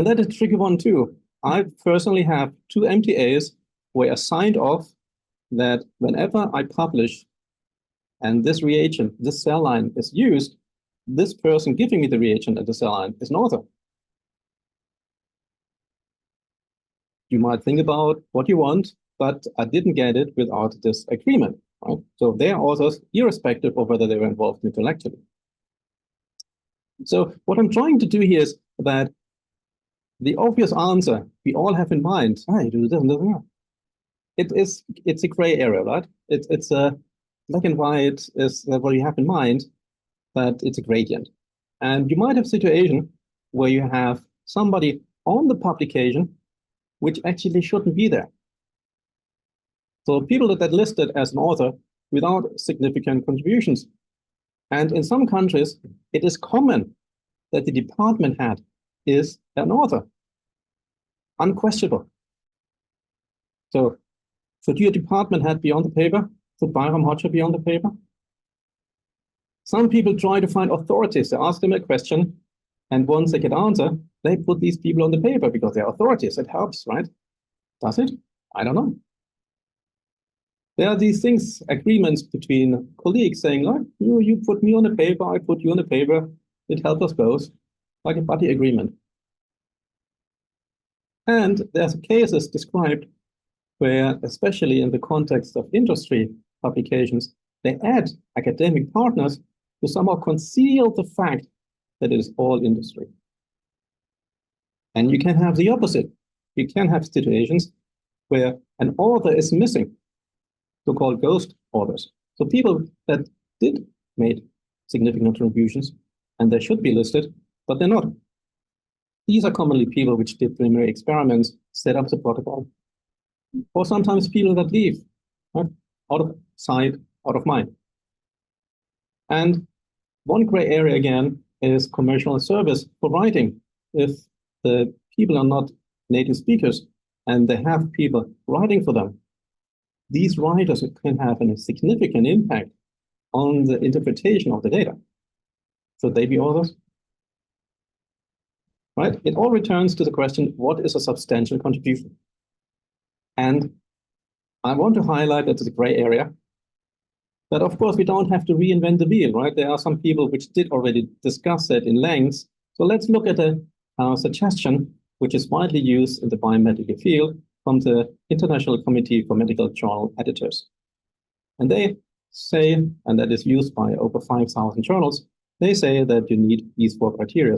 And that is a tricky one too. I personally have 2 MTAs where I signed off that whenever I publish and this reagent, this cell line is used, this person giving me the reagent and the cell line is an author. You might think about what you want, but I didn't get it without this agreement, right? So they are authors irrespective of whether they were involved intellectually. So what I'm trying to do here is that the obvious answer we all have in mind, it's a gray area, right? It's a black and white is what you have in mind, but it's a gradient. And you might have a situation where you have somebody on the publication which actually shouldn't be there. So people that are listed as an author without significant contributions. And in some countries, it is common that the department head is an author. Unquestionable. So should your department head be on the paper? Should Bayram Hoxha be on the paper? Some people try to find authorities. They ask them a question, and once they get an answer, they put these people on the paper because they're authorities. It helps, right? Does it? I don't know. There are these things, agreements between colleagues saying, like, you put me on the paper, I put you on the paper. It helps us both, like a buddy agreement. And there's cases described where, especially in the context of industry publications, they add academic partners to somehow conceal the fact that it is all industry. And you can have the opposite. You can have situations where an author is missing, so-called ghost authors. So people that did make significant contributions, and they should be listed, but they're not. These are commonly people which did preliminary experiments, set up the protocol, or sometimes people that leave, right? Out of sight, out of mind. And one gray area again is commercial service for writing. If the people are not native speakers and they have people writing for them, these writers can have a significant impact on the interpretation of the data. Should they be authors? Right? It all returns to the question, what is a substantial contribution? And I want to highlight that it's a gray area. But of course, we don't have to reinvent the wheel, right? There are some people which did already discuss that in length. So let's look at a suggestion which is widely used in the biomedical field from the International Committee for Medical Journal Editors. And they say, and that is used by over 5,000 journals, they say that you need these 4 criteria.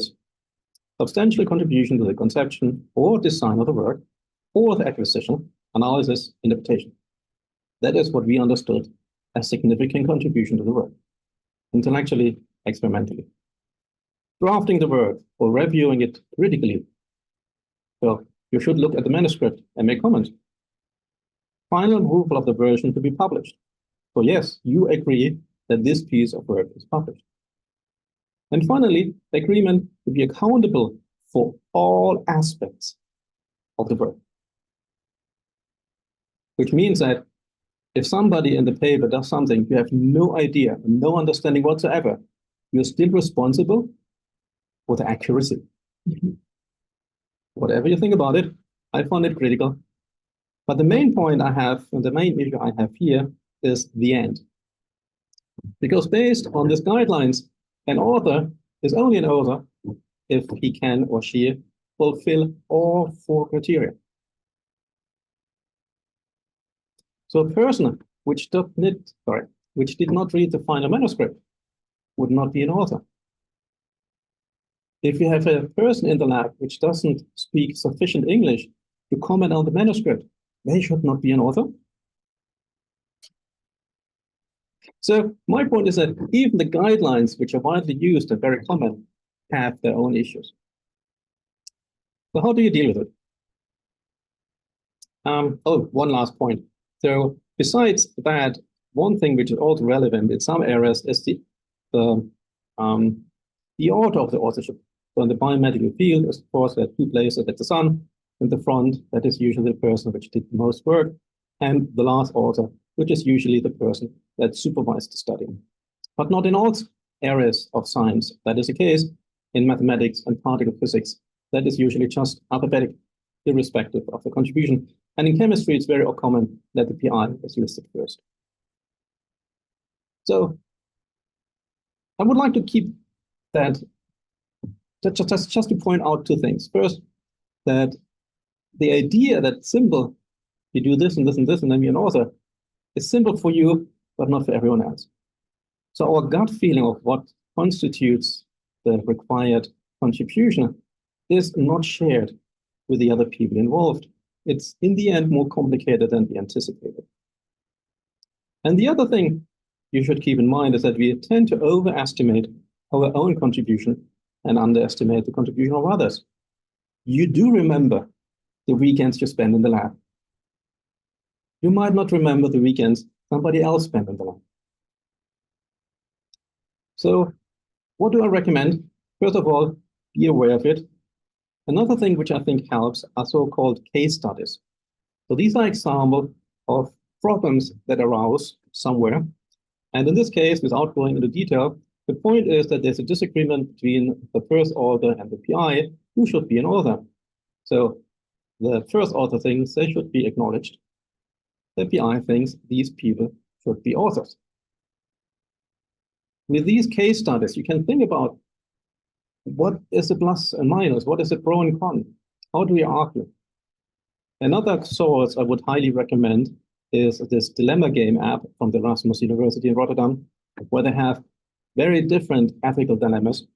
Substantial contribution to the conception or design of the work, or the acquisition, analysis, interpretation. That is what we understood as significant contribution to the work, intellectually, experimentally. Drafting the work or reviewing it critically. So you should look at the manuscript and make comments. Final approval of the version to be published. So yes, you agree that this piece of work is published. And finally, the agreement to be accountable for all aspects of the work. Which means that if somebody in the paper does something you have no idea, no understanding whatsoever, you're still responsible for the accuracy. Whatever you think about it, I find it critical. But the main point I have, and the main issue I have here, is the end. Because based on these guidelines, an author is only an author if he can or she fulfill all 4 criteria. So a person which did not read the final manuscript would not be an author. If you have a person in the lab which doesn't speak sufficient English to comment on the manuscript, they should not be an author. So my point is that even the guidelines, which are widely used and very common, have their own issues. So how do you deal with it? One last point. So besides that, one thing which is also relevant in some areas is the order of the authorship. So in the biomedical field, of course, there are 2 places at the sun. In the front, that is usually the person which did the most work, and the last author, which is usually the person that supervised the study. But not in all areas of science that is the case. In mathematics and particle physics, that is usually just alphabetic, irrespective of the contribution. And in chemistry, it's very common that the PI is listed first. So I would like to keep that, just to point out two things. First, that the idea that simple, you do this and this and this, and then you're an author, is simple for you, but not for everyone else. So our gut feeling of what constitutes the required contribution is not shared with the other people involved. It's in the end more complicated than we anticipated. And the other thing you should keep in mind is that we tend to overestimate our own contribution and underestimate the contribution of others. You do remember the weekends you spend in the lab. You might not remember the weekends somebody else spent in the lab. So what do I recommend? First of all, be aware of it. Another thing which I think helps are so-called case studies. So these are examples of problems that arouse somewhere. And in this case, without going into detail, the point is that there's a disagreement between the first author and the PI who should be an author. So the first author thinks they should be acknowledged. The PI thinks these people should be authors. With these case studies, you can think about what is the plus and minus, what is the pro and con, how do we argue? Another source I would highly recommend is this dilemma game app from the Erasmus University in Rotterdam, where they have very different ethical dilemmas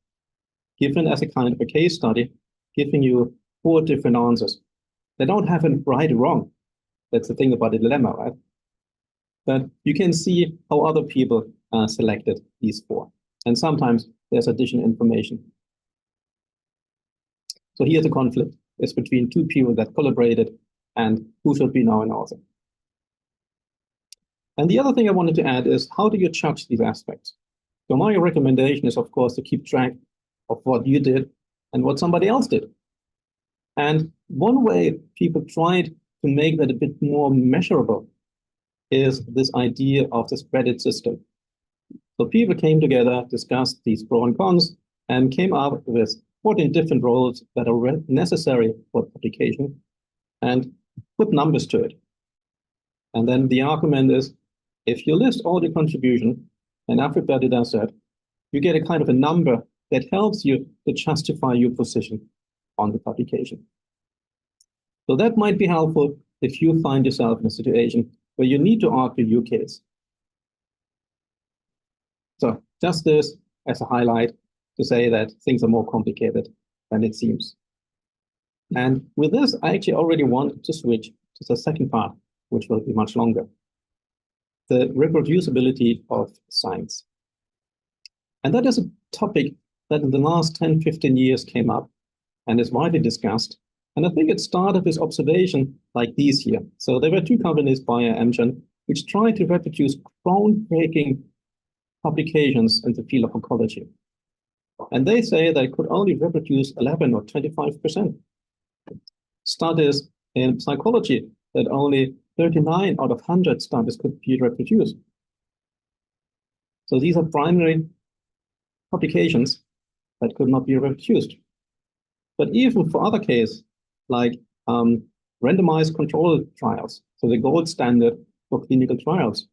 given as a kind of a case study, giving you 4 different answers. They don't have a right or wrong. That's the thing about a dilemma, right? But you can see how other people selected these 4. And sometimes there's additional information. So here's a conflict. It's between 2 people that collaborated and who should be now an author. And the other thing I wanted to add is, how do you judge these aspects? So my recommendation is, of course, to keep track of what you did and what somebody else did. And one way people tried to make that a bit more measurable is this idea of this credit system. So people came together, discussed these pros and cons, and came up with 14 different roles that are necessary for publication and put numbers to it. And then the argument is, if you list all the contribution and everybody does that, you get a kind of a number that helps you to justify your position on the publication. So that might be helpful if you find yourself in a situation where you need to argue your case. So just this as a highlight to say that things are more complicated than it seems. And with this, I actually already want to switch to the second part, which will be much longer. The reproducibility of science. And that is a topic that in the last 10, 15 years came up and is widely discussed. And I think it started with observation like these here. So there were 2 companies, Bayer and Amgen, which tried to reproduce groundbreaking publications in the field of oncology. And they say they could only reproduce 11 or 25%. Studies in psychology that only 39 out of 100 studies could be reproduced. So these are primary publications that could not be reproduced. But even for other cases, like randomized control trials, so the gold standard for clinical trials.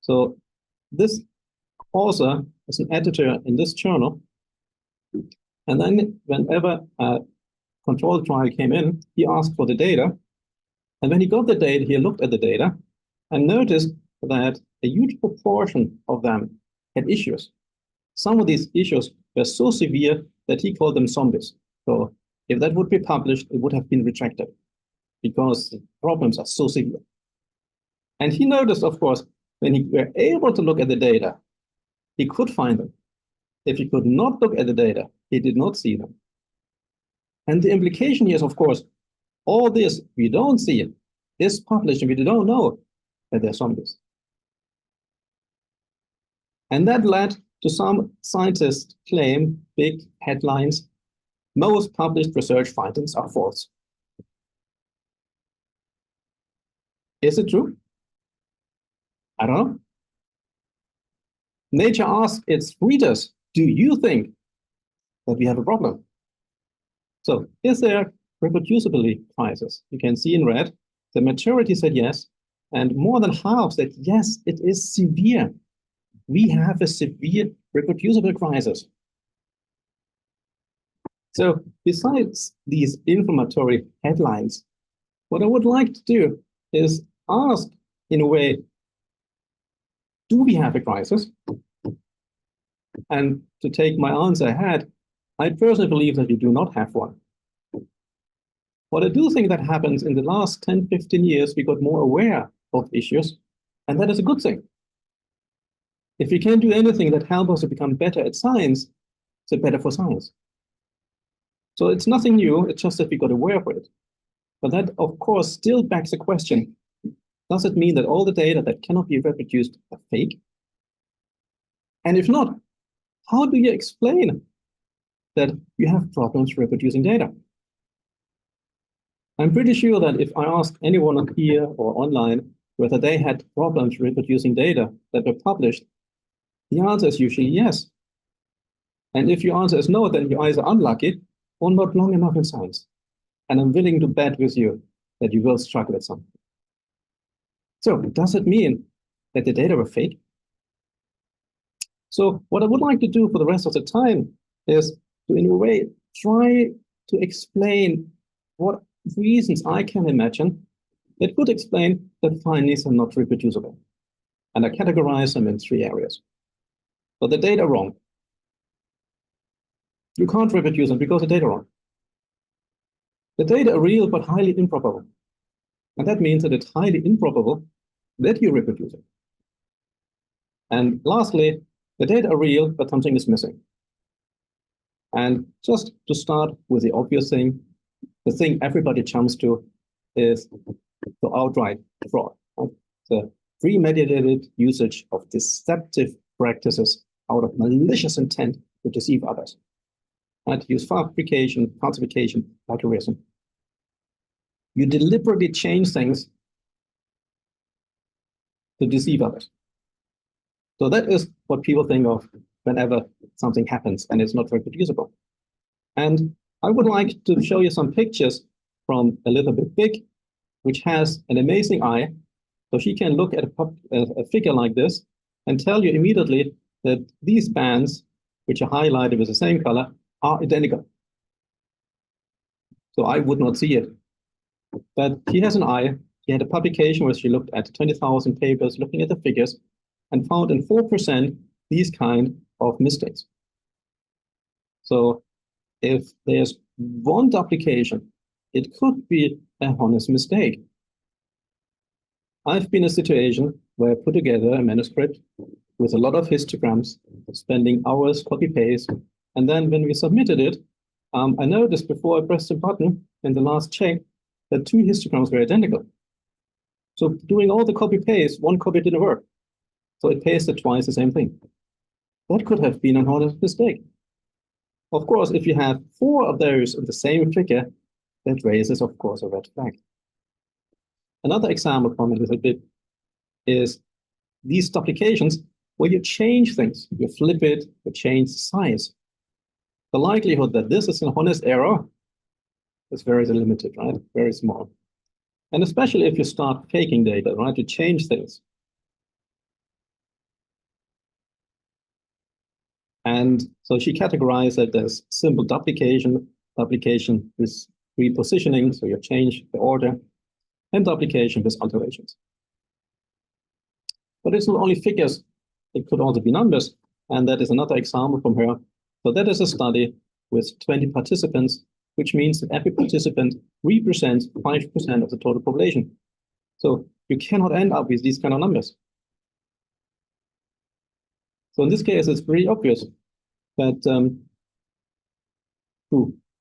So this author is an editor in this journal. And then whenever a control trial came in, he asked for the data. And when he got the data, he looked at the data and noticed that a huge proportion of them had issues. Some of these issues were so severe that he called them zombies. So if that would be published, it would have been retracted because the problems are so severe. And he noticed, of course, when he were able to look at the data, he could find them. If he could not look at the data, he did not see them. And the implication here is, of course, all this we don't see it is published and we don't know that they're zombies. And that led to some scientists claim big headlines, most published research findings are false. Is it true? I don't know. Nature asked its readers, do you think that we have a problem? So is there reproducibility crisis? You can see in red, the majority said yes, and more than half said yes, it is severe. We have a severe reproducible crisis. So besides these inflammatory headlines, what I would like to do is ask, in a way, do we have a crisis? And to take my answer ahead, I personally believe that we do not have one. What I do think that happens in the last 10, 15 years, we got more aware of issues, and that is a good thing. If we can do anything that helps us to become better at science, it's better for science. So it's nothing new, it's just that we got aware of it. But that, of course, still begs the question, does it mean that all the data that cannot be reproduced are fake? And if not, how do you explain that you have problems reproducing data? I'm pretty sure that if I asked anyone here or online whether they had problems reproducing data that were published, the answer is usually yes. And if your answer is no, then you're either unlucky or not long enough in science. And I'm willing to bet with you that you will struggle at something. So does it mean that the data were fake? So what I would like to do for the rest of the time is to, in a way, try to explain what reasons I can imagine that could explain that findings are not reproducible. And I categorize them in 3 areas. So the data are wrong. You can't reproduce them because the data are wrong. The data are real but highly improbable. And that means that it's highly improbable that you reproduce it. And lastly, the data are real, but something is missing. And just to start with the obvious thing, the thing everybody jumps to is the outright fraud. The premeditated usage of deceptive practices out of malicious intent to deceive others. And to use fabrication, falsification, plagiarism. You deliberately change things to deceive others. So that is what people think of whenever something happens and it's not reproducible. And I would like to show you some pictures from Elizabeth Big, which has an amazing eye. So she can look at a figure like this and tell you immediately that these bands, which are highlighted with the same color, are identical. So I would not see it. But she has an eye. She had a publication where she looked at 20,000 papers looking at the figures and found in 4% these kind of mistakes. So if there's one duplication, it could be a honest mistake. I've been in a situation where I put together a manuscript with a lot of histograms, spending hours copy-paste, and then when we submitted it, I noticed before I pressed the button in the last check that 2 histograms were identical. So doing all the copy-paste, one copy didn't work. So it pasted twice the same thing. That could have been an honest mistake. Of course, if you have 4 of those in the same figure, that raises, of course, a red flag. Another example from it is a bit is these duplications where you change things, you flip it, you change the size. The likelihood that this is an honest error is very limited, right? Very small. And especially if you start faking data, right? You change things. And so she categorized it as simple duplication, duplication with repositioning, so you change the order, and duplication with alterations. But it's not only figures, it could also be numbers, and that is another example from her. So that is a study with 20 participants, which means that every participant represents 5% of the total population. So you cannot end up with these kind of numbers. So in this case, it's very obvious that,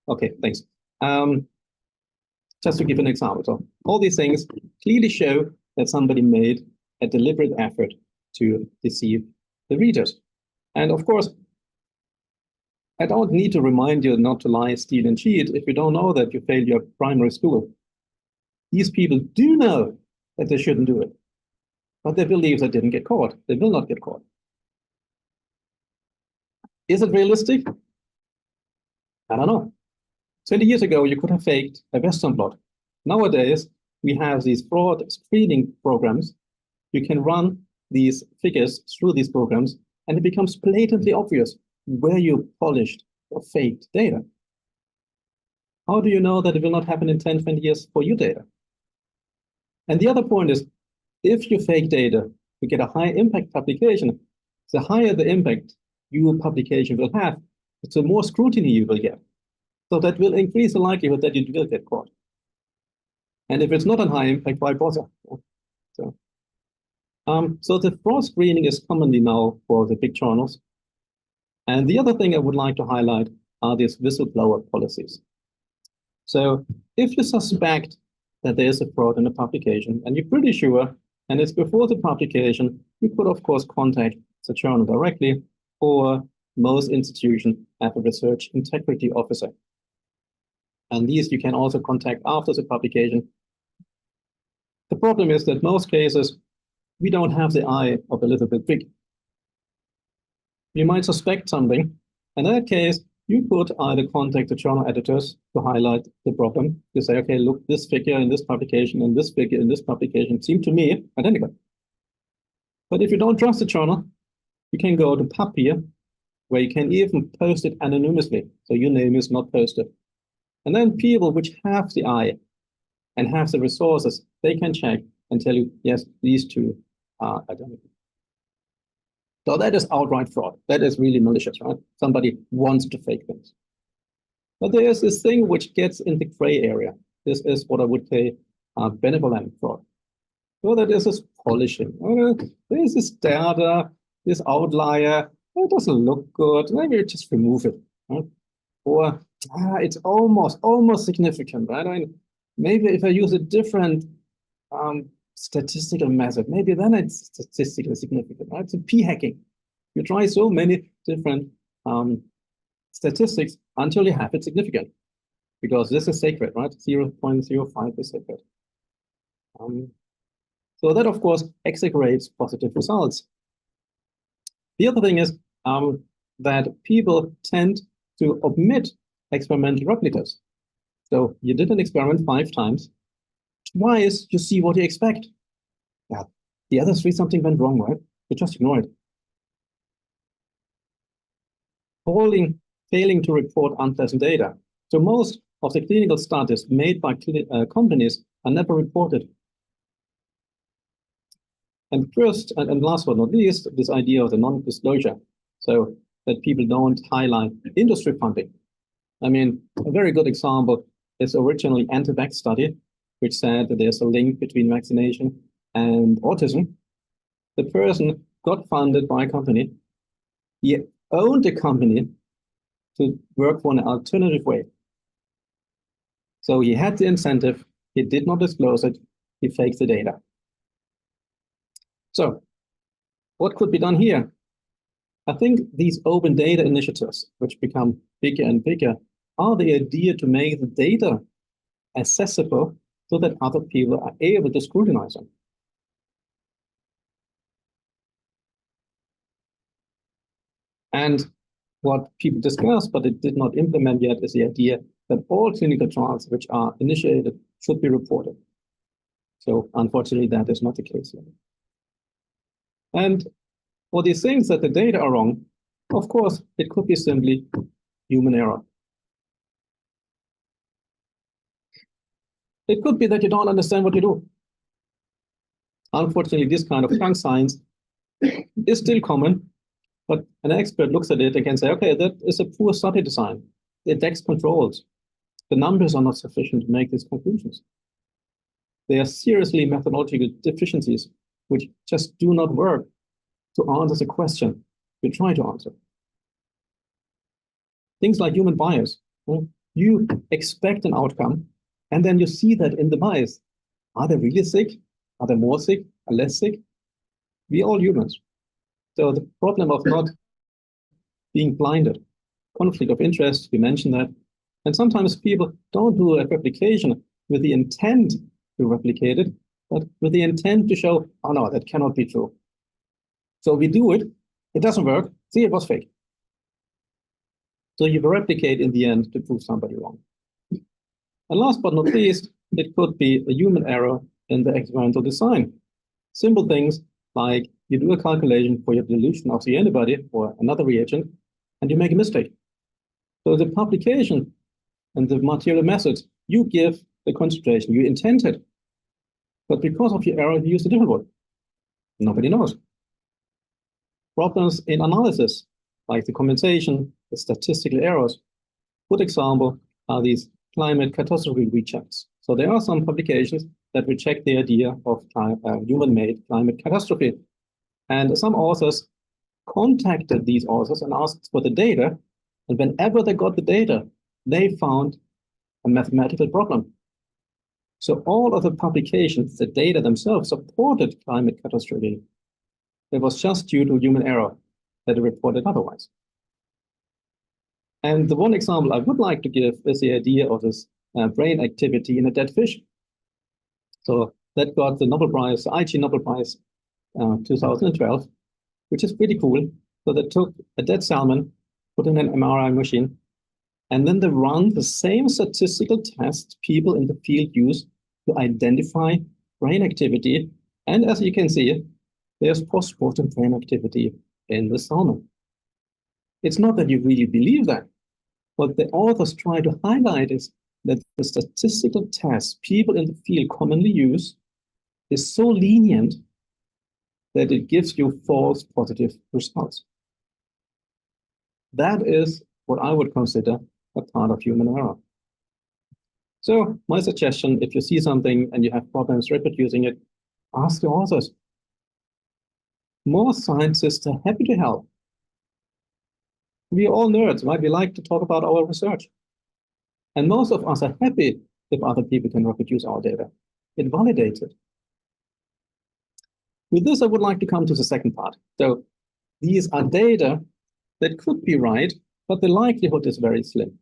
okay, thanks. Just to give an example. So all these things clearly show that somebody made a deliberate effort to deceive the readers. And of course, I don't need to remind you not to lie, steal, and cheat if you don't know that you failed your primary school. These people do know that they shouldn't do it, but they believe they didn't get caught. They will not get caught. Is it realistic? I don't know. 20 years ago, you could have faked a Western blot. Nowadays, we have these fraud screening programs. You can run these figures through these programs, and it becomes blatantly obvious where you polished or faked data. How do you know that it will not happen in 10, 20 years for your data? And the other point is, if you fake data, you get a high impact publication. The higher the impact your publication will have, the more scrutiny you will get. So that will increase the likelihood that you will get caught. And if it's not a high impact, why bother? So the fraud screening is commonly now for the big journals. And the other thing I would like to highlight are these whistleblower policies. So if you suspect that there is a fraud in a publication and you're pretty sure, and it's before the publication, you could, of course, contact the journal directly, or most institutions have a research integrity officer. And these you can also contact after the publication. The problem is that most cases, we don't have the eye of a little bit big. You might suspect something. In that case, you could either contact the journal editors to highlight the problem. You say, okay, look, this figure in this publication and this figure in this publication seem to me identical. But if you don't trust the journal, you can go to Papier, where you can even post it anonymously, so your name is not posted. And then people which have the eye and have the resources, they can check and tell you, yes, these two are identical. So that is outright fraud. That is really malicious, right? Somebody wants to fake things. But there is this thing which gets in the gray area. This is what I would say benevolent fraud. So that is this polishing. There's this data, this outlier. It doesn't look good. Maybe you just remove it. Right? Or it's almost significant, right? I mean, maybe if I use a different statistical method, maybe then it's statistically significant, right? So p-hacking. You try so many different statistics until you have it significant, because this is sacred, right? 0.05 is sacred. So that, of course, exaggerates positive results. The other thing is that people tend to omit experimental replicas. So you did an experiment 5 times. Twice, you see what you expect. Yeah, the other 3, something went wrong, right? You just ignore it. Failing to report unpleasant data. So most of the clinical studies made by companies are never reported. And first, and last but not least, this idea of the non-disclosure. So that people don't highlight industry funding. I mean, a very good example is originally anti-vax study, which said that there's a link between vaccination and autism. The person got funded by a company. He owned the company to work for an alternative way. So he had the incentive, he did not disclose it, he faked the data. So what could be done here? I think these open data initiatives, which become bigger and bigger, are the idea to make the data accessible so that other people are able to scrutinize them. And what people discuss, but it did not implement yet, is the idea that all clinical trials which are initiated should be reported. So unfortunately, that is not the case yet. And for these things that the data are wrong, of course, it could be simply human error. It could be that you don't understand what you do. Unfortunately, this kind of junk science is still common, but an expert looks at it and can say, okay, that is a poor study design. It lacks controls. The numbers are not sufficient to make these conclusions. There are seriously methodological deficiencies which just do not work to answer the question we try to answer. Things like human bias. You expect an outcome, and then you see that in the bias. Are they really sick? Are they more sick? Are less sick? We all humans. So the problem of not being blinded, conflict of interest, we mentioned that. And sometimes people don't do a replication with the intent to replicate it, but with the intent to show, oh no, that cannot be true. So we do it, it doesn't work, see, it was fake. So you replicate in the end to prove somebody wrong. And last but not least, it could be a human error in the experimental design. Simple things like you do a calculation for your dilution of the antibody or another reagent, and you make a mistake. So the publication and the material methods, you give the concentration you intended. But because of your error, you use a different one. Nobody knows. Problems in analysis, like the compensation, the statistical errors. Good example are these climate catastrophe rejects. So there are some publications that reject the idea of human-made climate catastrophe. And some authors contacted these authors and asked for the data. And whenever they got the data, they found a mathematical problem. So all of the publications, the data themselves supported climate catastrophe. It was just due to human error that it reported otherwise. And the one example I would like to give is the idea of this brain activity in a dead fish. So that got the Nobel Prize, the IG Nobel Prize 2012, which is pretty cool. So they took a dead salmon, put in an MRI machine, and then they run the same statistical tests people in the field use to identify brain activity. And as you can see, there's post-mortem brain activity in the salmon. It's not that you really believe that. What the authors try to highlight is that the statistical tests people in the field commonly use is so lenient that it gives you false positive results. That is what I would consider a part of human error. So my suggestion, if you see something and you have problems reproducing it, ask the authors. More scientists are happy to help. We are all nerds, right? We like to talk about our research. And most of us are happy if other people can reproduce our data. It validates it. With this, I would like to come to the second part. So these are data that could be right, but the likelihood is very slim.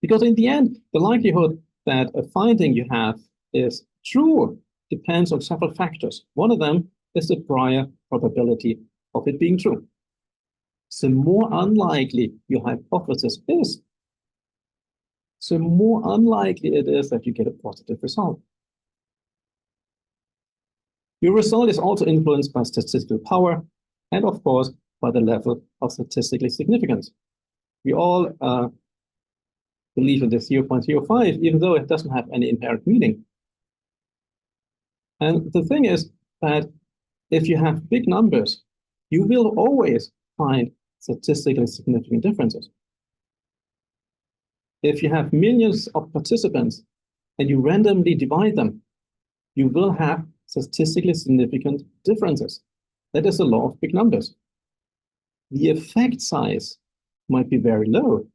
Because in the end, the likelihood that a finding you have is true depends on several factors. One of them is the prior probability of it being true. The more unlikely your hypothesis is, the more unlikely it is that you get a positive result. Your result is also influenced by statistical power and, of course, by the level of statistical significance. We all believe in the 0.05, even though it doesn't have any inherent meaning. And the thing is that if you have big numbers, you will always find statistically significant differences. If you have millions of participants and you randomly divide them, you will have statistically significant differences. That is the law of big numbers. The effect size might be very low.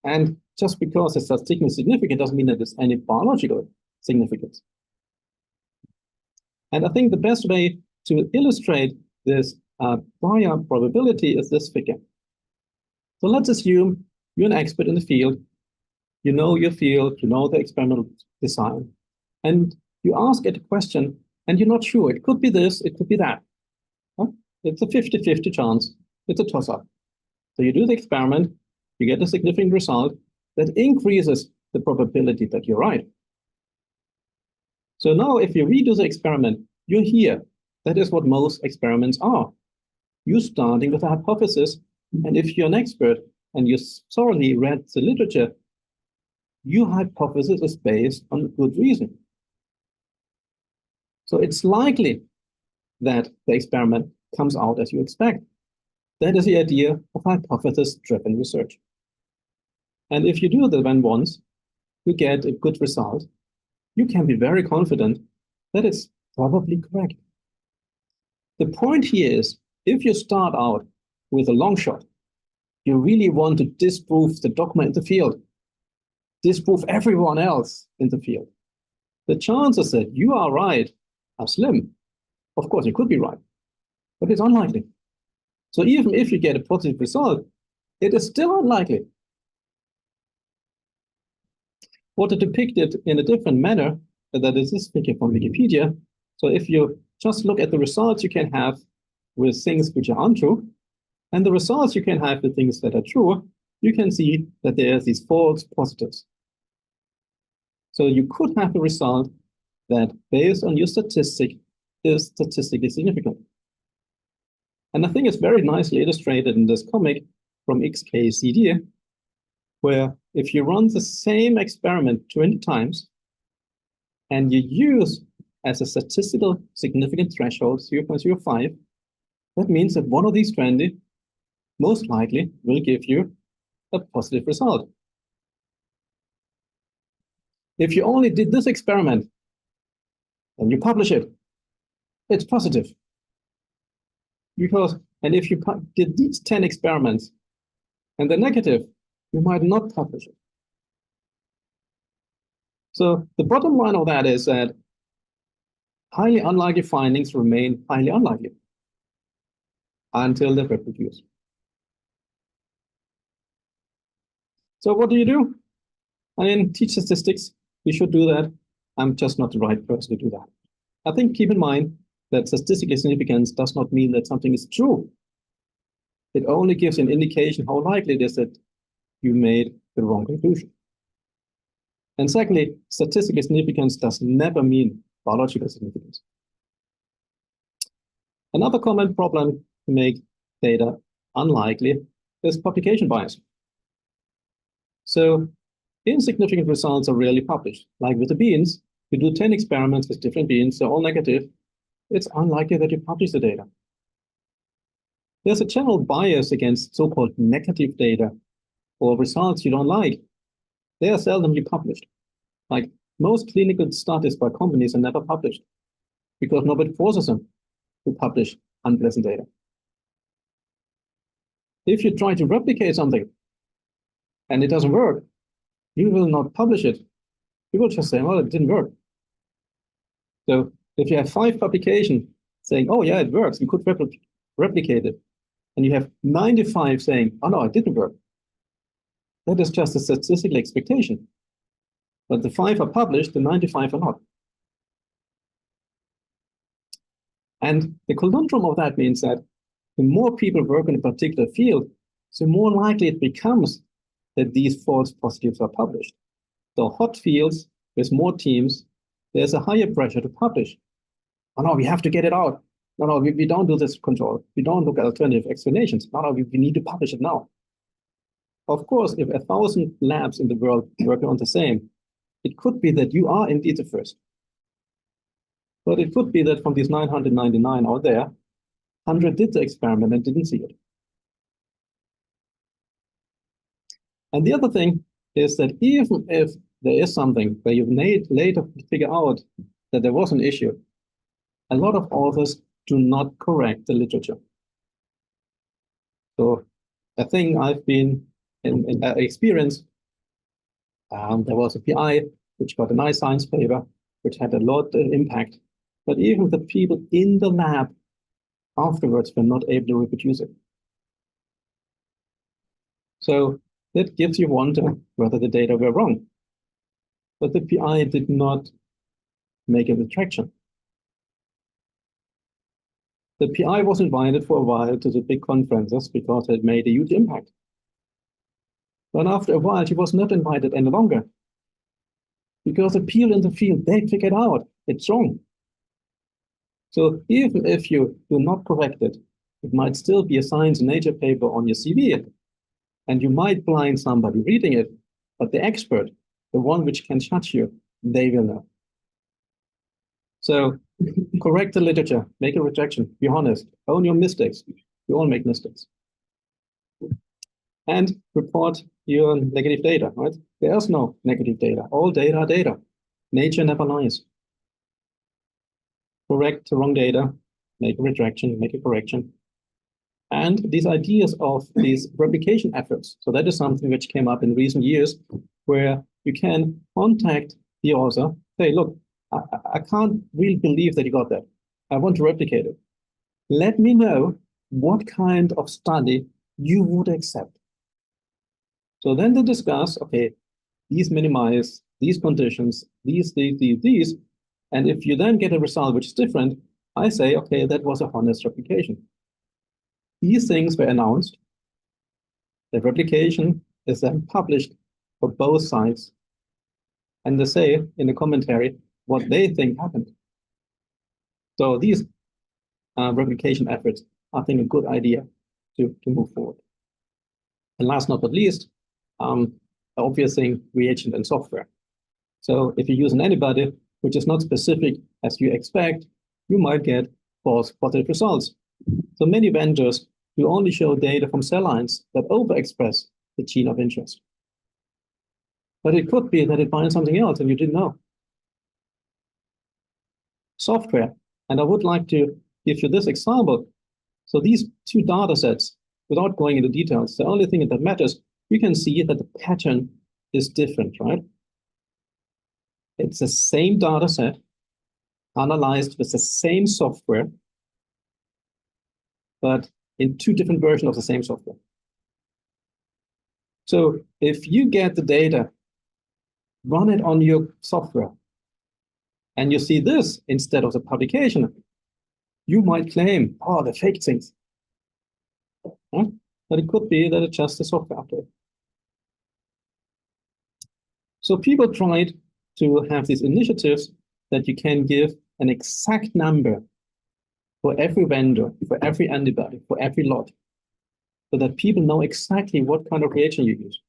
And just because it's statistically significant doesn't mean that there's any biological significance. And I think the best way to illustrate this prior probability is this figure. So let's assume you're an expert in the field, you know your field, you know the experimental design, and you ask it a question and you're not sure. It could be this, it could be that. Huh? It's a 50-50 chance. It's a toss-up. So you do the experiment, you get a significant result that increases the probability that you're right. So now if you redo the experiment, you're here. That is what most experiments are. You're starting with a hypothesis, and if you're an expert and you thoroughly read the literature, your hypothesis is based on good reason. So it's likely that the experiment comes out as you expect. That is the idea of hypothesis-driven research. And if you do the then once, you get a good result, you can be very confident that it's probably correct. The point here is, if you start out with a long shot, you really want to disprove the dogma in the field, disprove everyone else in the field. The chances that you are right are slim. Of course, you could be right, but it's unlikely. So even if you get a positive result, it is still unlikely. Or to depict it in a different manner, that is this figure from Wikipedia. So if you just look at the results you can have with things which are untrue, and the results you can have with things that are true, you can see that there's these false positives. So you could have a result that, based on your statistic, is statistically significant. And I think it's very nicely illustrated in this comic from XKCD, where if you run the same experiment 20 times and you use as a statistical significant threshold 0.05, that means that one of these 20 most likely will give you a positive result. If you only did this experiment and you publish it, it's positive. And if you did these 10 experiments and they're negative, you might not publish it. So the bottom line of that is that highly unlikely findings remain highly unlikely until they reproduce. So what do you do? I mean, teach statistics. We should do that. I'm just not the right person to do that. I think keep in mind that statistical significance does not mean that something is true. It only gives an indication how likely it is that you made the wrong conclusion. And secondly, statistical significance does never mean biological significance. Another common problem to make data unlikely is publication bias. So insignificant results are rarely published. Like with the beans, you do 10 experiments with different beans, they're all negative. It's unlikely that you publish the data. There's a general bias against so-called negative data or results you don't like. They are seldomly published. Like most clinical studies by companies are never published because nobody forces them to publish unpleasant data. If you try to replicate something and it doesn't work, you will not publish it. You will just say, well, it didn't work. So if you have 5 publications saying, oh yeah, it works, we could replicate it, and you have 95 saying, oh no, it didn't work, that is just a statistical expectation. But the 5 are published, the 95 are not. And the conundrum of that means that the more people work in a particular field, the more likely it becomes that these false positives are published. So hot fields with more teams, there's a higher pressure to publish. Oh no, we have to get it out. No, we don't do this control. We don't look at alternative explanations. No, we need to publish it now. Of course, if 1,000 labs in the world work on the same, it could be that you are indeed the first. But it could be that from these 999 out there, 100 did the experiment and didn't see it. And the other thing is that even if there is something where you've later figure out that there was an issue, a lot of authors do not correct the literature. So a thing I've been in experience, there was a PI which got a nice science paper, which had a lot of impact, but even the people in the lab afterwards were not able to reproduce it. So that gives you wonder whether the data were wrong. But the PI did not make a retraction. The PI was invited for a while to the big conferences because it made a huge impact. But after a while, she was not invited any longer because the people in the field, they figured out it's wrong. So even if you do not correct it, it might still be a Science and Nature paper on your CV, and you might blind somebody reading it, but the expert, the one which can judge you, they will know. So correct the literature, make a retraction, be honest, own your mistakes. We all make mistakes. And report your negative data, right? There's no negative data. All data are data. Nature never lies. Correct the wrong data, make a retraction, make a correction. And these ideas of these replication efforts. So that is something which came up in recent years where you can contact the author, say, look, I can't really believe that you got that. I want to replicate it. Let me know what kind of study you would accept. So then they discuss, okay, these minimize, these conditions, these. And if you then get a result which is different, I say, okay, that was a honest replication. These things were announced. The replication is then published for both sides, and they say in the commentary what they think happened. So these replication efforts, I think, a good idea to move forward. And last but not least, the obvious thing, reagent and software. So if you use an antibody which is not specific as you expect, you might get false positive results. So many vendors do only show data from cell lines that overexpress the gene of interest. But it could be that it binds something else and you didn't know. Software, and I would like to give you this example. So these two data sets, without going into details, the only thing that matters, you can see that the pattern is different, right? It's the same data set analyzed with the same software, but in two different versions of the same software. So if you get the data, run it on your software, and you see this instead of the publication, you might claim, oh, they faked things. Right? But it could be that it's just a software update. So people tried to have these initiatives that you can give an exact number for every vendor, for every antibody, for every lot, so that people know exactly what kind of reagent you use.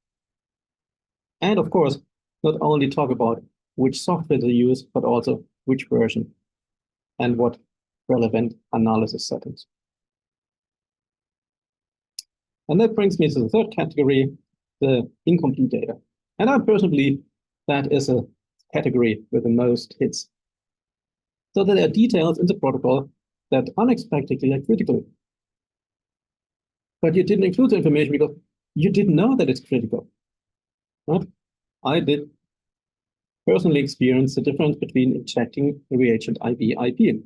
And of course, not only talk about which software to use, but also which version and what relevant analysis settings. And that brings me to the third category, the incomplete data. And I personally believe that is a category with the most hits. So there are details in the protocol that unexpectedly are critical. But you didn't include the information because you didn't know that it's critical. Right? I did personally experience the difference between injecting the reagent IV, IP.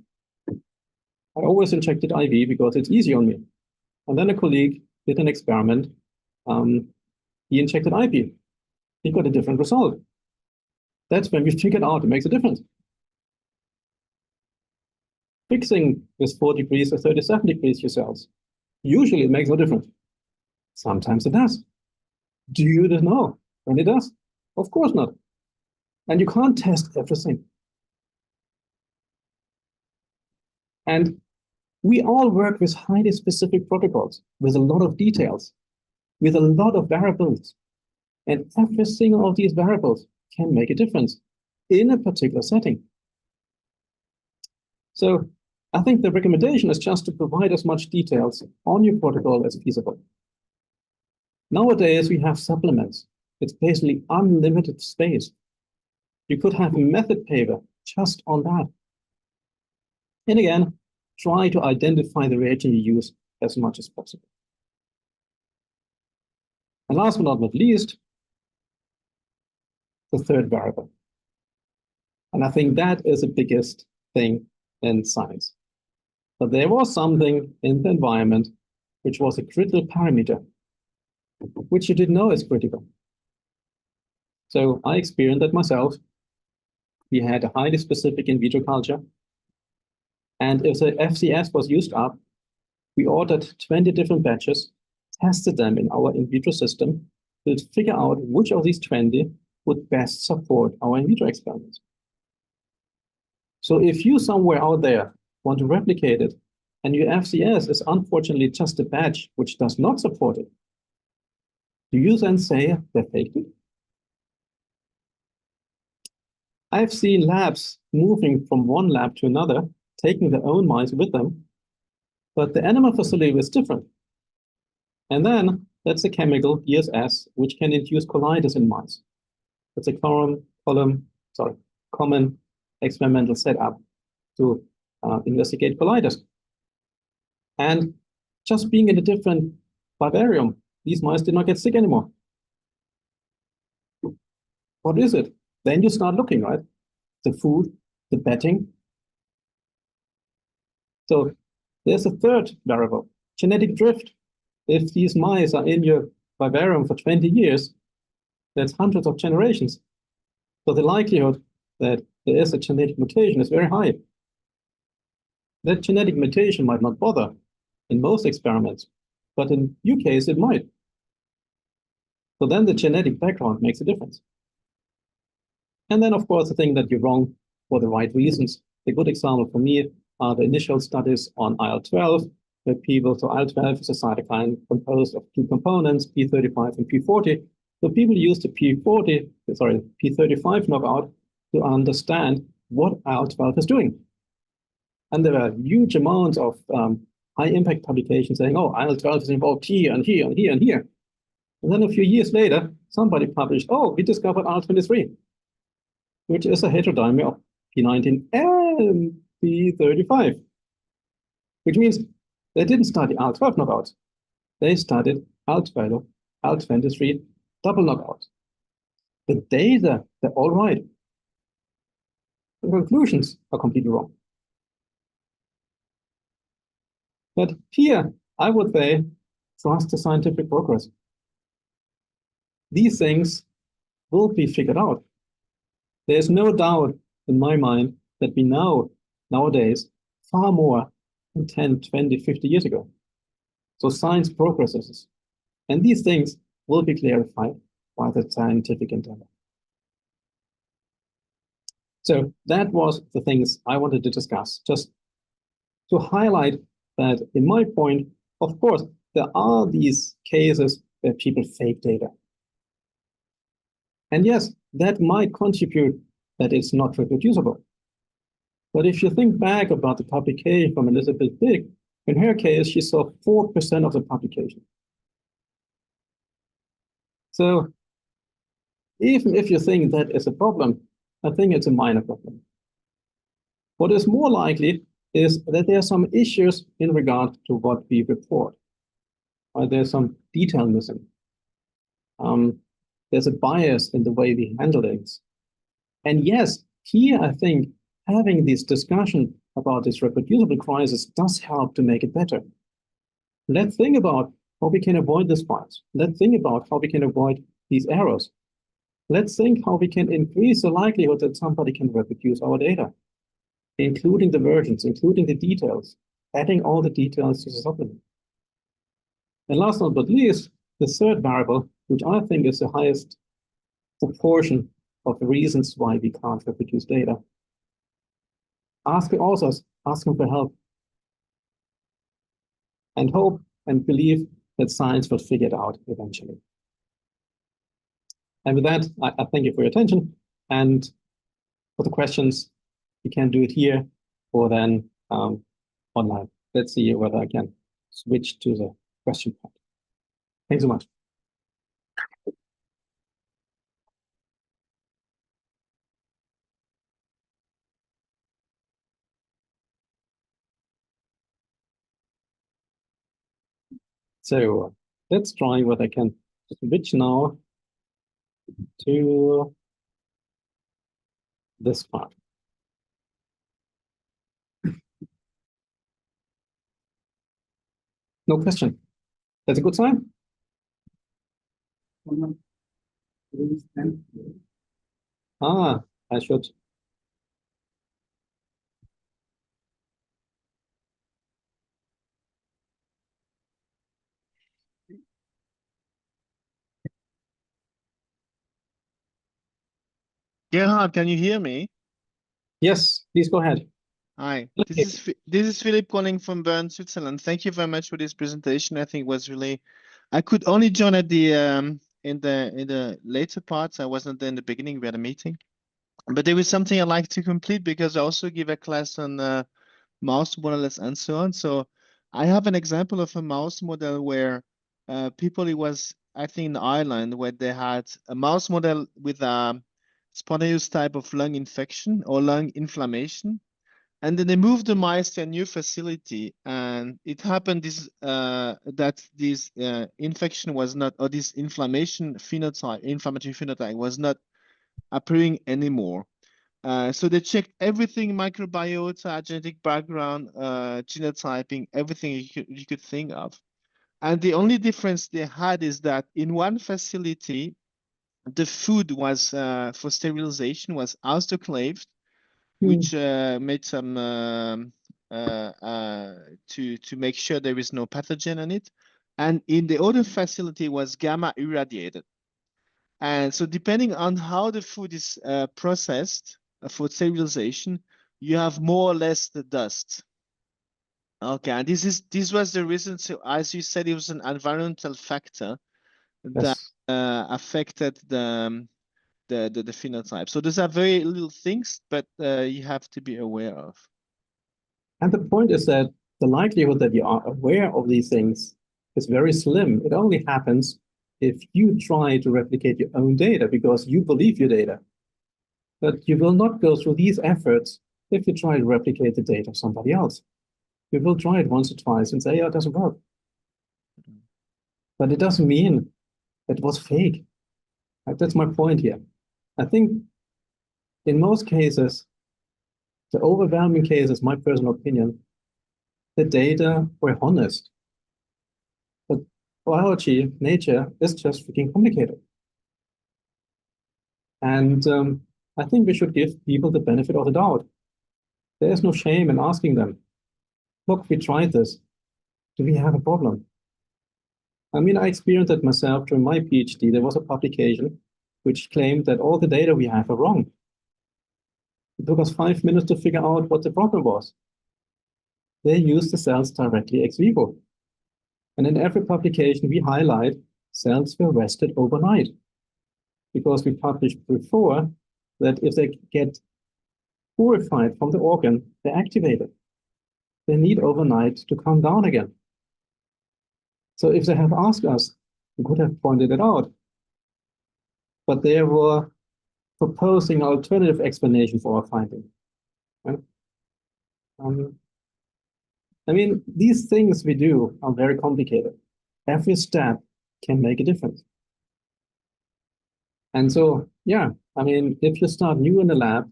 I always injected IV because it's easy on me. And then a colleague did an experiment. He injected IP. He got a different result. That's when we figured out it makes a difference. Fixing with 4 degrees or 37 degrees your cells, usually it makes no difference. Sometimes it does. Do you know when it does? Of course not. And you can't test everything. And we all work with highly specific protocols, with a lot of details, with a lot of variables. And every single of these variables can make a difference in a particular setting. So I think the recommendation is just to provide as much details on your protocol as feasible. Nowadays, we have supplements. It's basically unlimited space. You could have a method paper just on that. And again, try to identify the reagent you use as much as possible. And last but not least, the third variable. And I think that is the biggest thing in science. But there was something in the environment which was a critical parameter, which you didn't know is critical. So I experienced that myself. We had a highly specific in vitro culture. And if the FCS was used up, we ordered 20 different batches, tested them in our in vitro system to figure out which of these 20 would best support our in vitro experiments. So if you somewhere out there want to replicate it, and your FCS is unfortunately just a batch which does not support it, do you then say they faked it? I've seen labs moving from one lab to another, taking their own mice with them, but the animal facility was different. And then that's a chemical, ESS, which can induce colitis in mice. It's a common experimental setup to investigate colitis. And just being in a different vivarium, these mice did not get sick anymore. What is it? Then you start looking, right? The food, the bedding. So there's a third variable, genetic drift. If these mice are in your vivarium for 20 years, that's hundreds of generations. So the likelihood that there is a genetic mutation is very high. That genetic mutation might not bother in most experiments, but in your case, it might. So then the genetic background makes a difference. And then, of course, the thing that you're wrong for the right reasons. A good example for me are the initial studies on IL-12, where people, so IL-12 is a cytokine composed of two components, P35 and P40. So people use the P35 knockout to understand what IL-12 is doing. And there are huge amounts of high impact publications saying, oh, IL-12 is involved here and here and here and here. And then a few years later, somebody published, oh, we discovered IL-23, which is a heterodimer of P19 and P35, which means they didn't study IL-12 knockouts. They studied IL-12, IL-23 double knockouts. The data, they're all right. The conclusions are completely wrong. But here, I would say, trust the scientific progress. These things will be figured out. There's no doubt in my mind that we know nowadays far more than 10, 20, 50 years ago. So science progresses. And these things will be clarified by the scientific endeavor. So that was the things I wanted to discuss, just to highlight that in my point, of course, there are these cases where people fake data. And yes, that might contribute that it's not reproducible. But if you think back about the publication from Elizabeth Big, in her case, she saw 4% of the publication. So even if you think that is a problem, I think it's a minor problem. What is more likely is that there are some issues in regard to what we report. There's some detail missing. There's a bias in the way we handle things. And yes, here I think having this discussion about this reproducible crisis does help to make it better. Let's think about how we can avoid this bias. Let's think about how we can avoid these errors. Let's think how we can increase the likelihood that somebody can reproduce our data, including the versions, including the details, adding all the details to the supplement. And last but not least, the third variable, which I think is the highest proportion of the reasons why we can't reproduce data. Ask the authors, ask them for help, and hope and believe that science will figure it out eventually. And with that, I thank you for your attention. And for the questions, you can do it here or then online. Let's see whether I can switch to the question part. Thanks so much. So let's try whether I can switch now to this part. No question. That's a good sign. Ah, I should. Gerhard, can you hear me? Yes, please go ahead. Hi, this is Philip calling from Bern, Switzerland. Thank you very much for this presentation. I think it was really, I could only join at the in the later parts. I wasn't there in the beginning. We had a meeting, but there was something I'd like to complete because I also give a class on mouse models and so on. So I have an example of a mouse model where people, it was, I think, in Ireland, where they had a mouse model with a spontaneous type of lung infection or lung inflammation. And then they moved the mice to a new facility, and it happened that this infection was not, or this inflammatory phenotype was not appearing anymore. So they checked everything: microbiota, genetic background, genotyping, everything you could think of. And the only difference they had is that in one facility, the food was for sterilization was autoclaved, which made some to make sure there is no pathogen in it. And in the other facility was gamma irradiated. And so depending on how the food is processed for sterilization, you have more or less the dust. Okay, and this was the reason. So as you said, it was an environmental factor that Yes. affected the phenotype. So those are very little things, but you have to be aware of. And the point is that the likelihood that you are aware of these things is very slim. It only happens if you try to replicate your own data because you believe your data. But you will not go through these efforts if you try to replicate the data of somebody else. You will try it once or twice and say, oh, it doesn't work. But it doesn't mean it was fake. That's my point here. I think in most cases, the overwhelming cases, my personal opinion, the data were honest. But biology, nature, is just freaking complicated. And I think we should give people the benefit of the doubt. There is no shame in asking them, look, we tried this. Do we have a problem? I mean, I experienced it myself during my PhD. There was a publication which claimed that all the data we have are wrong. It took us 5 minutes to figure out what the problem was. They used the cells directly ex vivo. And in every publication, we highlight cells were rested overnight. Because we published before that if they get purified from the organ, they're activated. They need overnight to calm down again. So if they have asked us, we could have pointed it out. But they were proposing an alternative explanation for our finding. Right? I mean, these things we do are very complicated. Every step can make a difference. And so, yeah, I mean, if you start new in the lab,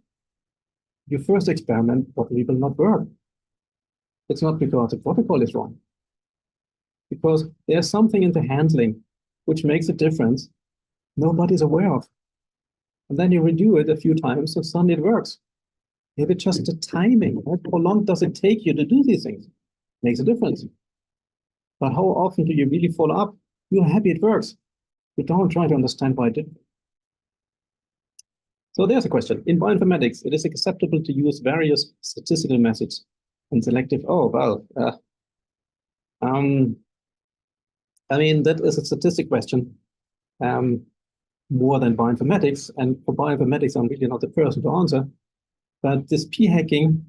your first experiment probably will not work. It's not because the protocol is wrong. Because there's something in the handling which makes a difference nobody's aware of. And then you redo it a few times, and suddenly it works. Maybe just the timing, right? How long does it take you to do these things? Makes a difference. But how often do you really follow up? You're happy it works. You don't try to understand why it didn't. So there's a question. In bioinformatics, it is acceptable to use various statistical methods and selective. Oh, well, I mean, that is a statistic question more than bioinformatics. And for bioinformatics, I'm really not the person to answer. But this p-hacking,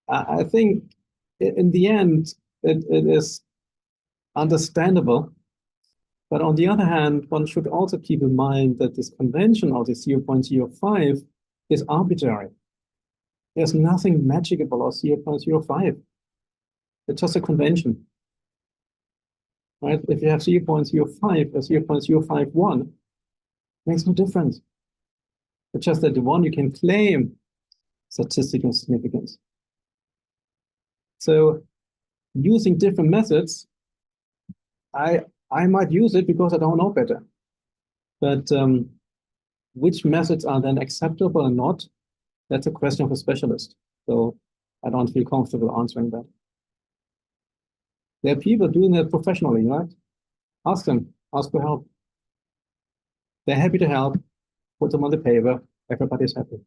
I think in the end, it is understandable. But on the other hand, one should also keep in mind that this convention of the 0.05 is arbitrary. There's nothing magical about 0.05. It's just a convention. Right? If you have 0.05 or 0.051, makes no difference. It's just that the one you can claim statistical significance. So using different methods, I might use it because I don't know better. But which methods are then acceptable or not, that's a question of a specialist. So I don't feel comfortable answering that. There are people doing that professionally, right? Ask them, ask for help. They're happy to help, put them on the paper, everybody's happy.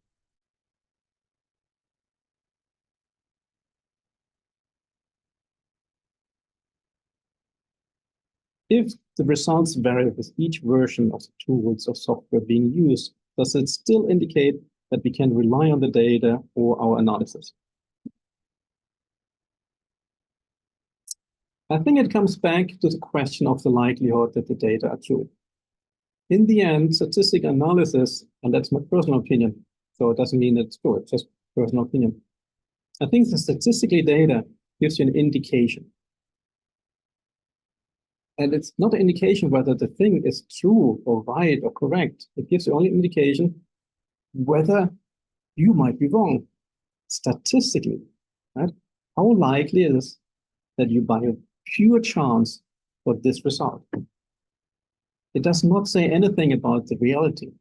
If the results vary with each version of the tools or software being used, does it still indicate that we can rely on the data or our analysis? I think it comes back to the question of the likelihood that the data are true. In the end, statistical analysis, and that's my personal opinion, so it doesn't mean it's true, it's just personal opinion. I think the statistical data gives you an indication. And it's not an indication whether the thing is true or right or correct. It gives you only indication whether you might be wrong statistically, right? How likely it is that you by a pure chance got this result. It does not say anything about the reality.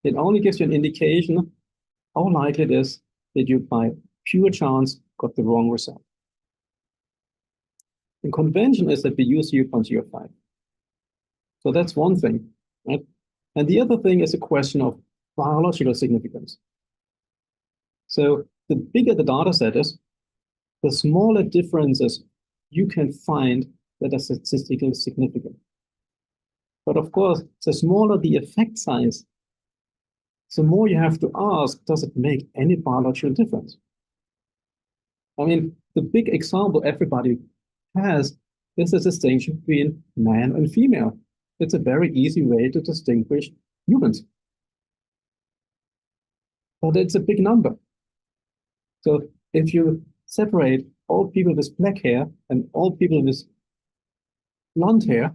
It only gives you an indication how likely it is that you by pure chance got the wrong result. The convention is that we use 0.05. So that's one thing. right? And the other thing is a question of biological significance. So the bigger the data set is, the smaller differences you can find that are statistically significant. But of course, the smaller the effect size, the more you have to ask, does it make any biological difference? I mean, the big example everybody has is the distinction between man and female. It's a very easy way to distinguish humans. But it's a big number. So if you separate all people with black hair and all people with blonde hair,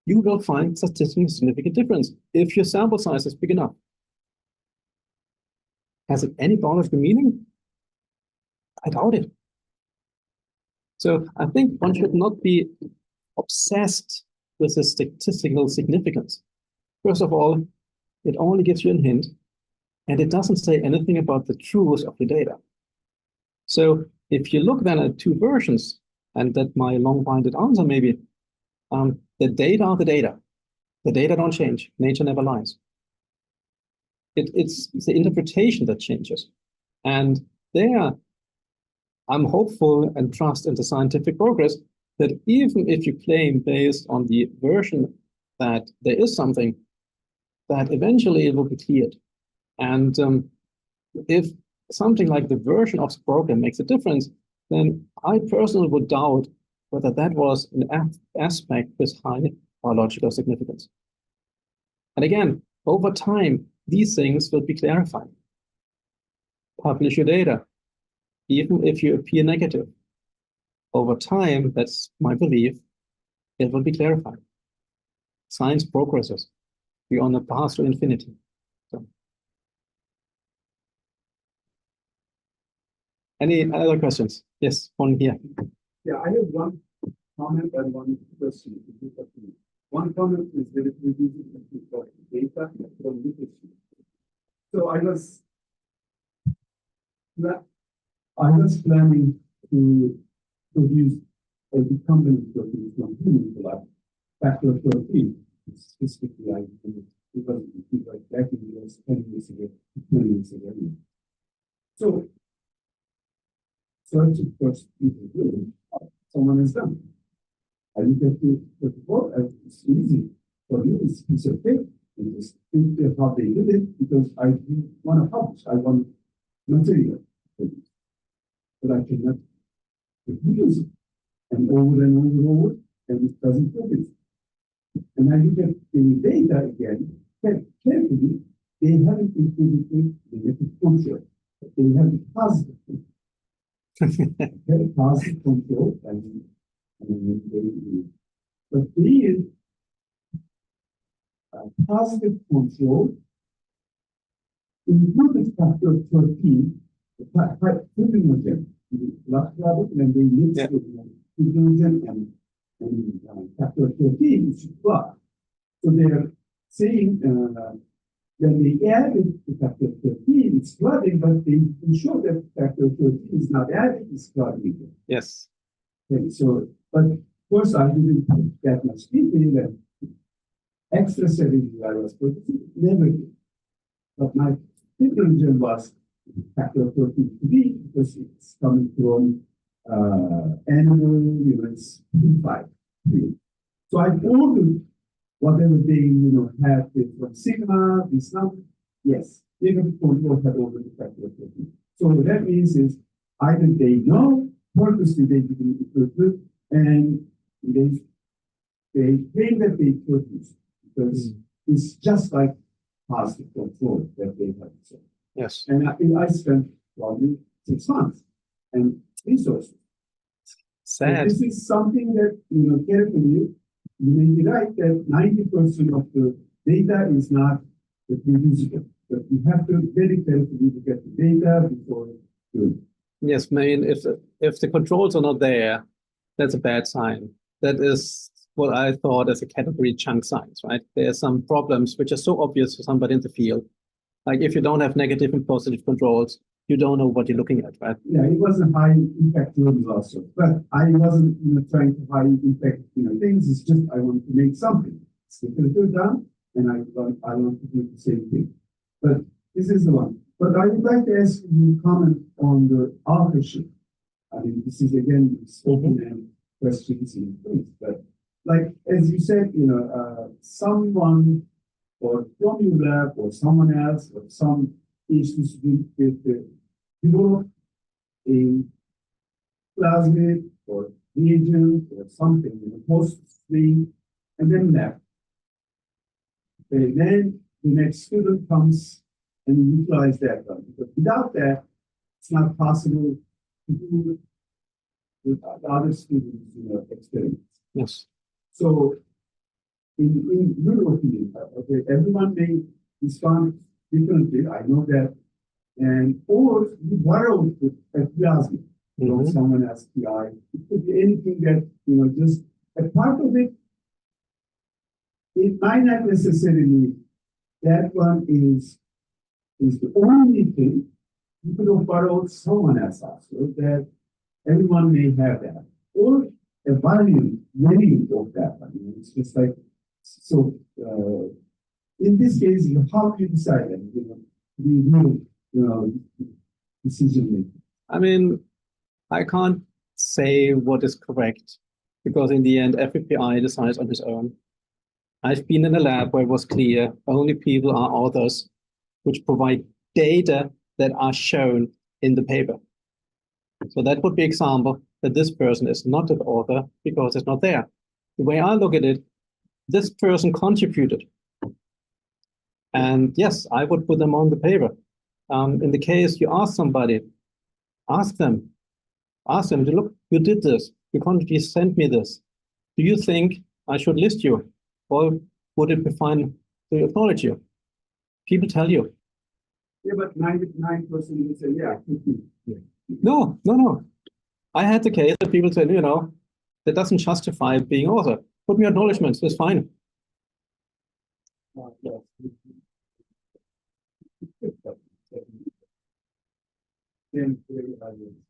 you will find statistically significant difference if your sample size is big enough. Has it any biological meaning? I doubt it. So I think one should not be obsessed with the statistical significance. First of all, it only gives you a hint, and it doesn't say anything about the truth of your data. So if you look then at two versions, and that my long-winded answer maybe, the data are the data. The data don't change. Nature never lies. It's the interpretation that changes. And there, I'm hopeful and trust in the scientific progress that even if you claim based on the version that there is something, that eventually it will be cleared. And if something like the version of the program makes a difference, then I personally would doubt whether that was an aspect with high biological significance. And again, over time, these things will be clarified. Publish your data, even if you appear negative. Over time, that's my belief, it will be clarified. Science progresses. We're on the path to infinity. So. Any other questions? Yes, one here. Yeah, I have one comment and one question. One comment is that it reduces the data from literature. So I was planning to produce a recombinant protein from human blood, factor 13. Specifically, I think it was back in the US 10 years ago, 20 years ago. So, search first people do. Someone has done. I look at the report, it's easy for you, it's okay. You just think how they did it because I want to publish, I want material. But I cannot reproduce it. And over, and it doesn't produce. And I look at the data again, carefully, they haven't included the negative control. They have the positive control. Very positive control, but there is positive control included factor 13, fibrinogen, when they mix with fibrinogen and factor 13, it's blood. So they're saying when they added the factor 13, it's flooding, but they show that factor 13 is not added, it's flooding. Yes. Okay, so, but of course, I didn't put that much detail and extracellular I was producing, never did. But my fibrinogen was factor 13 because it's coming from animal, it's 5. So I ordered whatever they, had from Sigma, this number, yes, they can control that over the factor 13. So what that means is either they know, purposely they didn't produce, and they claim that they produce because it's just like positive control that they have. So. Yes. And I spent probably 6 months and resources. Sad. So this is something that, carefully, you may be right that 90% of the data is not reproducible. But you have to very carefully look at the data before doing it. Yes, I mean, if the controls are not there, that's a bad sign. That is what I thought as a category chunk science, right? There are some problems which are so obvious for somebody in the field. Like if you don't have negative and positive controls, you don't know what you're looking at, right? Yeah, it wasn't high impact rooms also, but I wasn't trying to high impact things. It's just I wanted to make something. It's the filter down, and I want to do the same thing. But this is the one. But I would like to ask you to comment on the authorship. I mean, this is again spoken and questions in things, but like as you said, someone or from your lab or someone else or some PhD student with develop a plasmid or reagent or something in a host string and then lab. Okay, then the next student comes and utilize that one. Because without that, it's not possible to do with the other students' experiments. Yes. So, in your opinion, okay, everyone may respond differently. I know that, and or you borrow a plasma from someone else's PI. It could be anything that just a part of it. It might not necessarily that one is the only thing. You could have borrowed someone else also that everyone may have that, or a value of that one. It's just like so. In this case, how do you decide that? Decision making. I mean, I can't say what is correct because in the end, every PI decides on his own. I've been in a lab where it was clear only people are authors which provide data that are shown in the paper. So that would be example that this person is not an author because it's not there. The way I look at it, this person contributed. And yes, I would put them on the paper. In the case you ask somebody, ask them to look, you did this, you sent me this. Do you think I should list you? Or would it be fine to acknowledge you? People tell you. Yeah, but 99% will say, yeah. No. I had the case that people said, that doesn't justify being author. Put me acknowledgements, it's fine.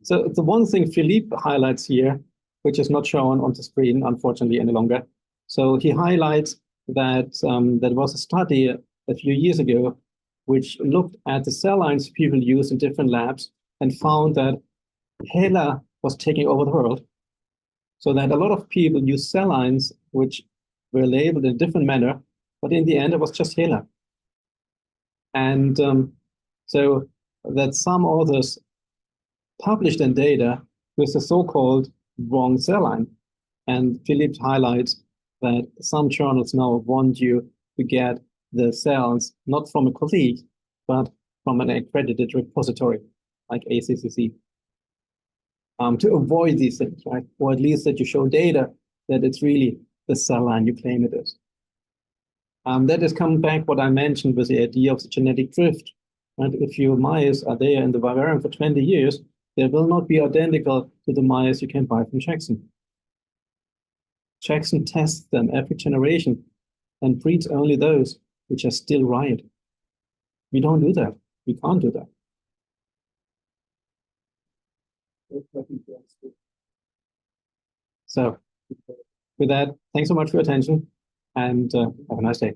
So the one thing Philippe highlights here, which is not shown on the screen, unfortunately, any longer. So he highlights that there was a study a few years ago which looked at the cell lines people use in different labs and found that HeLa was taking over the world. So that a lot of people use cell lines which were labeled in a different manner, but in the end, it was just HeLa. And so that some authors published in data with the so-called wrong cell line. And Philippe highlights that some journals now want you to get the cells not from a colleague, but from an accredited repository like ACCC. To avoid these things, right? Or at least that you show data that it's really the cell line you claim it is. That is coming back what I mentioned with the idea of the genetic drift. And if your mice are there in the vivarium for 20 years, they will not be identical to the mice you can buy from Jackson. Jackson tests them every generation and breeds only those which are still right. We don't do that. We can't do that. So with that, thanks so much for your attention and have a nice day.